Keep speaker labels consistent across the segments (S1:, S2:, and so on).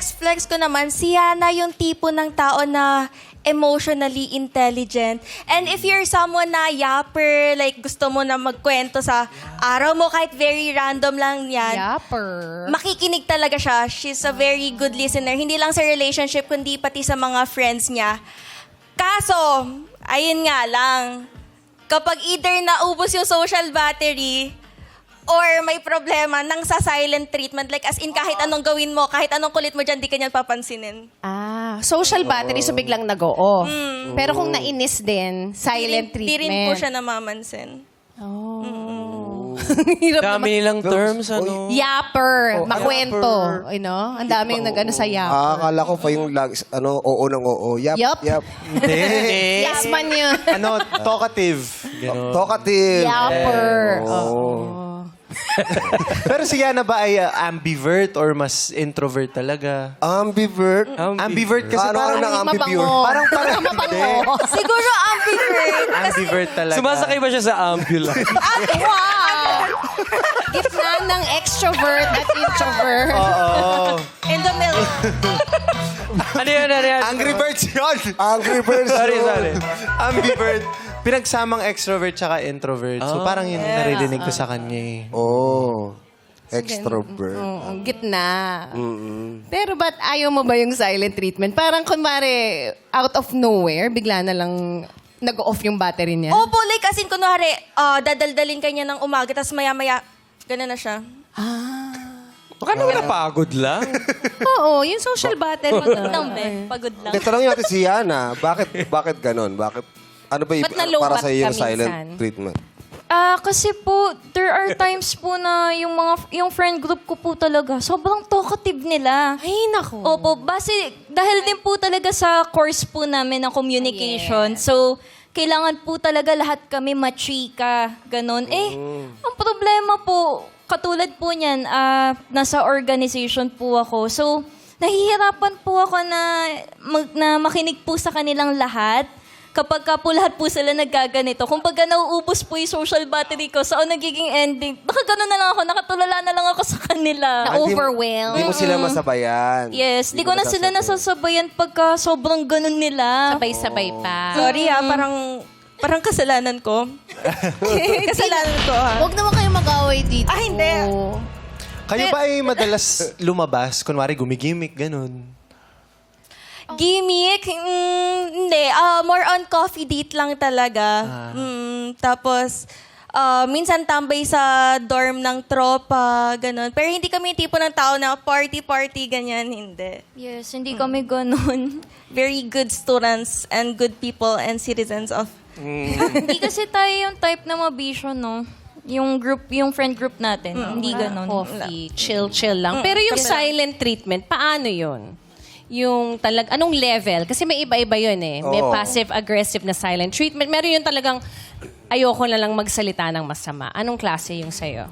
S1: flex ko naman, si Yana yung tipo ng tao na emotionally intelligent. And if you're someone na yapper, like gusto mo na magkwento sa araw mo, kahit very random lang yan,
S2: Yapper.
S1: makikinig talaga siya. She's a very good listener. Hindi lang sa relationship, kundi pati sa mga friends niya. Kaso, ayun nga lang, kapag either naubos yung social battery, or may problema nang sa silent treatment. Like as in kahit anong gawin mo, kahit anong kulit mo dyan, di ka niyan papansinin.
S2: Social battery, so biglang nag-o-off. Pero kung nainis din, silent treatment.
S1: Di rin po siya namamansin.
S2: Hirap
S3: Dami nilang terms, ano?
S2: Yapper,
S4: Oh,
S2: makwento.
S4: yapper.
S2: You know? Ang daming nag-ano sa yapper.
S4: Akala ko pa yung oo ng oo. Yap,
S2: Yup.
S4: yap.
S3: Hindi.
S2: Yes man yun.
S5: Talkative.
S3: Ganon.
S4: Talkative.
S2: Yapper.
S4: Oo.
S5: Pero si Yana ba ay ambivert or mas introvert talaga?
S4: Ambivert.
S5: Ambivert kasi
S4: Ano
S5: parang
S4: ng ambivert?
S5: Parang
S2: Mabango.
S1: Siguro ambivert.
S5: ambivert talaga.
S3: Sumasakay ba siya sa ambulance?
S2: Wow! Gitna ng extrovert at introvert.
S5: Oo.
S1: In the middle.
S3: Ano yun?
S5: Angry Birds yun!
S4: Angry Birds.
S3: Sorry.
S5: Ambivert. Pinagsamang extrovert tsaka introvert. So parang yun naririnig ko sa kanya eh.
S4: Oh. Extrovert.
S2: Gitna. Pero ba't ayaw mo ba yung silent treatment? Parang kunwari, out of nowhere, bigla na lang nag-off yung battery niya.
S1: Opo, like as in kunwari, dadaldalin ka niya ng umaga, tapos maya-maya, gano'n na siya.
S3: Baka naman napagod lang.
S2: Oo, yung social battery.
S1: Pagod lang, be. Pagod lang.
S4: Tanongin natin si Yana, bakit ganon? Ano ba
S2: Ba't nalobat
S4: para sa iyo yung
S2: ka
S4: silent
S2: minsan?
S4: treatment?
S6: Kasi po, there are times po na yung friend group ko po talaga, sobrang talkative nila.
S2: Ay, naku.
S6: Opo, dahil din po talaga sa course po namin ng communication. So, kailangan po talaga lahat kami machika, ganun. Ang problema po, katulad po niyan, nasa organization po ako. So, nahihirapan po ako na makinig po sa kanilang lahat. Kapag ka po lahat po sila nagkaganito, kung pagka nauubos po yung social battery ko, saan nagiging ending? Baka gano'n na lang ako, nakatulala na lang ako sa kanila.
S2: Na-overwhelm.
S4: Hindi mo sila masabayan.
S6: Yes, di ko na sila nasasabayan pagka sobrang ganun nila.
S2: Sabay-sabay pa.
S1: Sorry parang kasalanan ko. Kasalanan ko, ha?
S2: Huwag naman kayo mag-away dito.
S1: Hindi.
S5: Kayo ba ay madalas lumabas? Kunwari gumigimik, ganun.
S1: Gimmick? Hindi. More on coffee date lang talaga. Tapos, minsan tambay sa dorm ng tropa, ganun. Pero hindi kami yung tipo ng tao na party-party, ganyan. Hindi.
S6: Yes, hindi kami ganun.
S1: Very good students and good people and citizens of...
S6: Hindi kasi tayo yung type na mabisyo, no? Yung friend group natin, hindi ganun.
S2: Coffee, chill lang. Pero yung silent treatment, paano yun? Yung anong level? Kasi may iba-iba yun eh. May
S4: Oo.
S2: passive-aggressive na silent treatment. Meron yung talagang ayoko na lang magsalita ng masama. Anong klase yung sa'yo?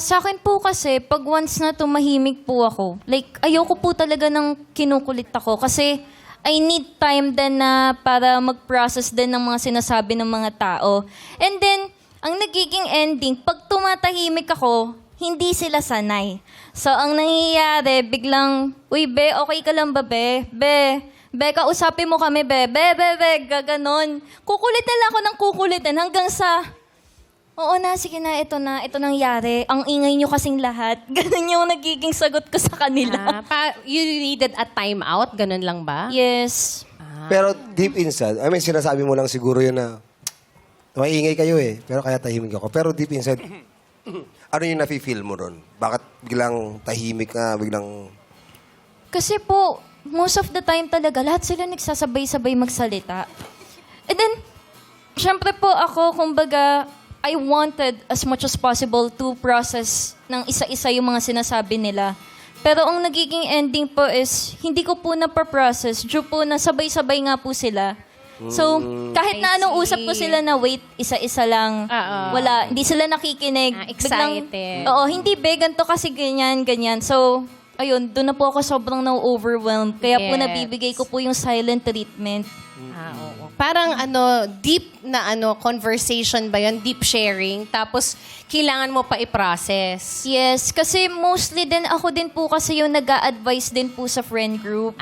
S6: Sa akin po kasi, pag once na tumahimik po ako, like, ayoko po talaga ng kinukulit ako kasi I need time din na para mag-process din ng mga sinasabi ng mga tao. And then, ang nagiging ending, pag tumatahimik ako, hindi sila sanay. So, ang nangyayari, biglang, uy, be, okay ka lang ba, be? Be, kausapin mo kami, be, gaganon. Kukulitin lang ako ng kukulitin hanggang sa, oo na, sige na, ito nangyari. Ang ingay nyo kasing lahat. Ganun yung nagiging sagot ko sa kanila.
S2: You needed a time out? Ganun lang ba?
S6: Yes.
S4: Pero deep inside, sinasabi mo lang siguro yun na maingay kayo eh, pero kaya tahimik ako. Pero deep inside, ano yung nafe-feel mo ron? Bakit biglang tahimik na, biglang...
S6: Kasi po, most of the time talaga, lahat sila nagsasabay-sabay magsalita. And then, syempre po ako, kumbaga, I wanted as much as possible to process ng isa-isa yung mga sinasabi nila. Pero ang nagiging ending po is, hindi ko po na-process due po na sabay-sabay nga po sila. So, kahit na anong usap ko sila na wait, isa-isa lang, wala, hindi sila nakikinig.
S2: Excited.
S6: Oo, hindi be, ganito kasi ganyan. So, ayun, doon na po ako sobrang na-overwhelmed. Kaya po
S2: Yes.
S6: nabibigay ko po yung silent treatment.
S2: Oo. Parang deep na conversation ba yun? Deep sharing. Tapos, kailangan mo pa i-process.
S6: Yes, kasi mostly din ako din po kasi yung nag-a-advise din po sa friend group.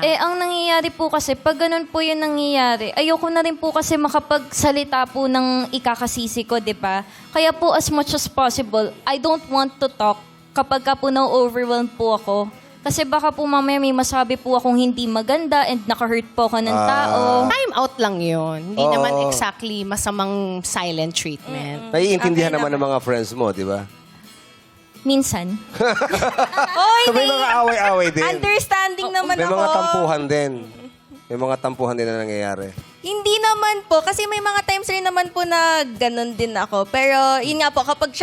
S6: Eh, ang nangyayari po kasi, pag ganun po yung nangyayari, ayoko na rin po kasi makapagsalita po ng ikakasisi ko, di ba? Kaya po, as much as possible, I don't want to talk kapag ka po na-overwhelmed po ako. Kasi baka po mamaya may masabi po akong hindi maganda and naka-hurt po ako ng tao.
S2: Time out lang yun. Hindi
S4: Oo.
S2: naman exactly masamang silent treatment.
S4: Naiintindihan
S1: Okay
S4: naman ng mga friends mo, di ba?
S6: Minsan.
S1: Oy,
S4: So may mga away-away din.
S1: understanding naman
S4: May
S1: ako.
S4: mga tampuhan din. May mga tampuhan din na nangyayari.
S1: Hindi naman po. Kasi may mga times rin naman po na ganun din ako. Pero yun nga po, kapag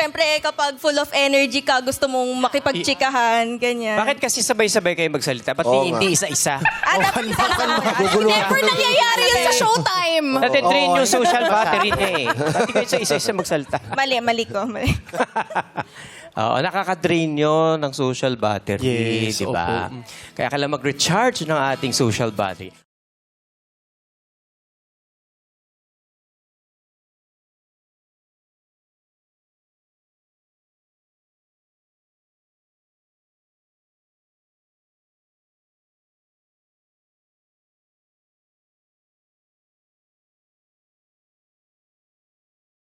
S1: full of energy ka, gusto mong makipagchikahan, ganyan.
S3: Bakit kasi sabay-sabay kayo magsalita? Ba't
S4: Oo
S3: hindi
S4: nga.
S3: isa-isa?
S1: Dapat isa lang.
S4: Guguluhan.
S2: Never nangyayari yun sa showtime.
S3: Natitrain yung social battery niya eh. Ba't kayo sa isa-isa magsalita?
S1: Mali ko. Mali.
S3: Oo, nakaka-drain yun ng social battery,
S5: Yes,
S3: di ba?
S5: opo.
S3: Kaya kailangan mag-recharge ng ating social battery.